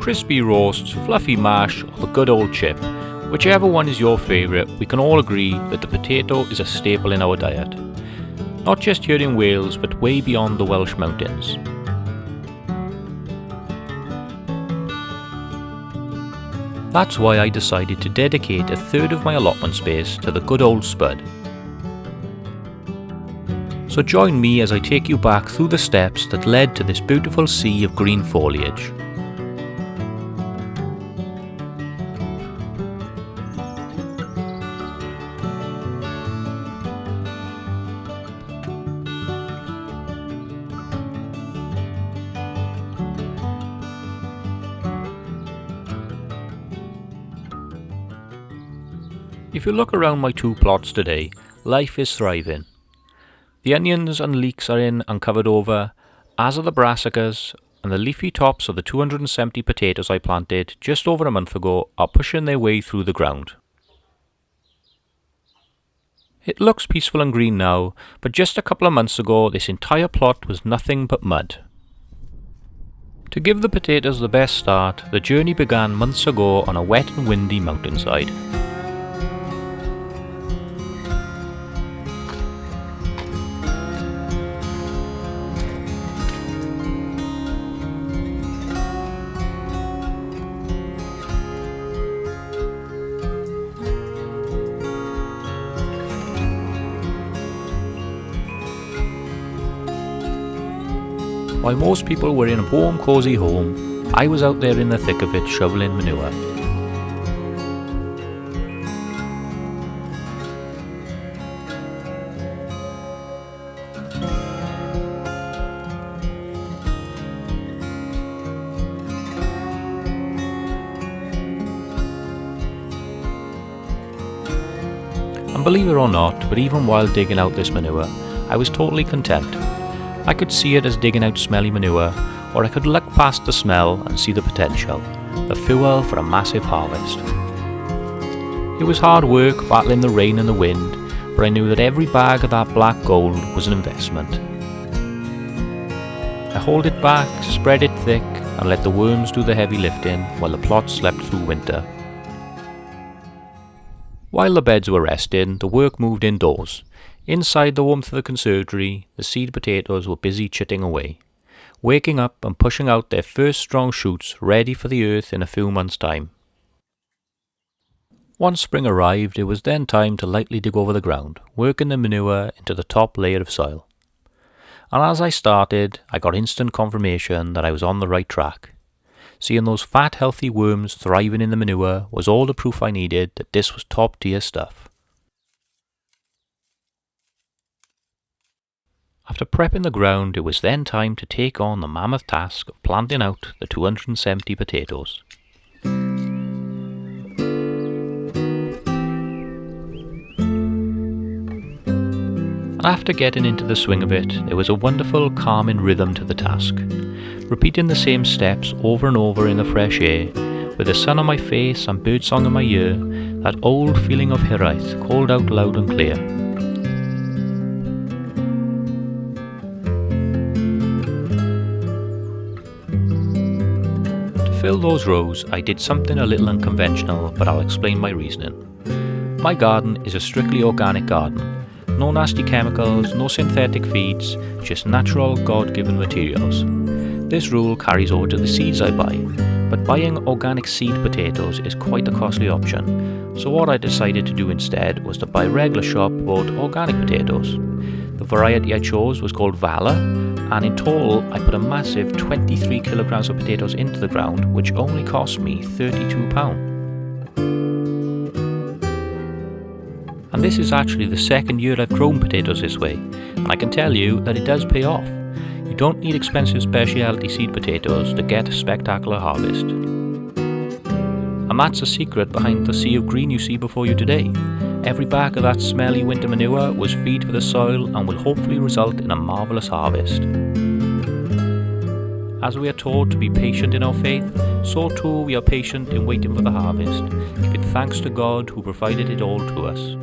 Crispy roasts, fluffy mash, or the good old chip. Whichever one is your favourite, we can all agree that the potato is a staple in our diet. Not just here in Wales, but way beyond the Welsh mountains. That's why I decided to dedicate a third of my allotment space to the good old spud. So join me as I take you back through the steps that led to this beautiful sea of green foliage. If you look around my two plots today, life is thriving. The onions and leeks are in and covered over, as are the brassicas, and the leafy tops of the 270 potatoes I planted just over a month ago are pushing their way through the ground. It looks peaceful and green now, but just a couple of months ago this entire plot was nothing but mud. To give the potatoes the best start, the journey began months ago on a wet and windy mountainside. While most people were in a warm, cosy home, I was out there in the thick of it shoveling manure. And believe it or not, but even while digging out this manure, I was totally content. I could see it as digging out smelly manure, or I could look past the smell and see the potential, the fuel for a massive harvest. It was hard work battling the rain and the wind, but I knew that every bag of that black gold was an investment. I hauled it back, spread it thick, and let the worms do the heavy lifting while the plot slept through winter. While the beds were resting, the work moved indoors. Inside the warmth of the conservatory, the seed potatoes were busy chitting away, waking up and pushing out their first strong shoots ready for the earth in a few months' time. Once spring arrived, it was then time to lightly dig over the ground, working the manure into the top layer of soil. And as I started, I got instant confirmation that I was on the right track. Seeing those fat, healthy worms thriving in the manure was all the proof I needed that this was top-tier stuff. After prepping the ground, it was then time to take on the mammoth task of planting out the 270 potatoes. And after getting into the swing of it, there was a wonderful calming rhythm to the task. Repeating the same steps over and over in the fresh air, with the sun on my face and birdsong in my ear, that old feeling of Hiraeth called out loud and clear. To fill those rows, I did something a little unconventional, but I'll explain my reasoning. My garden is a strictly organic garden. No nasty chemicals, no synthetic feeds, just natural God-given materials. This rule carries over to the seeds I buy, but buying organic seed potatoes is quite a costly option, so what I decided to do instead was to buy regular shop bought organic potatoes. The variety I chose was called Valor, and in total I put a massive 23 kilograms of potatoes into the ground, which only cost me £32. And this is actually the second year I've grown potatoes this way, and I can tell you that it does pay off. You don't need expensive specialty seed potatoes to get a spectacular harvest. And that's the secret behind the sea of green you see before you today. Every bag of that smelly winter manure was feed for the soil and will hopefully result in a marvellous harvest. As we are taught to be patient in our faith, so too we are patient in waiting for the harvest, giving thanks to God who provided it all to us.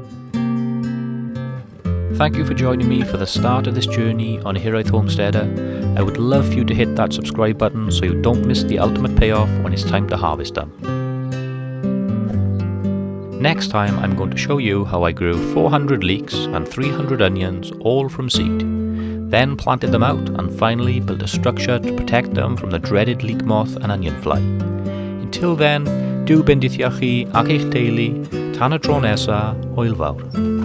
Thank you for joining me for the start of this journey on Hiraeth Homesteader. I would love for you to hit that subscribe button so you don't miss the ultimate payoff when it's time to harvest them. Next time I'm going to show you how I grew 400 leeks and 300 onions all from seed, then planted them out and finally built a structure to protect them from the dreaded leek moth and onion fly. Until then, do bendithio chi ac eich teulu tan y tro nesa, hwyl fawr.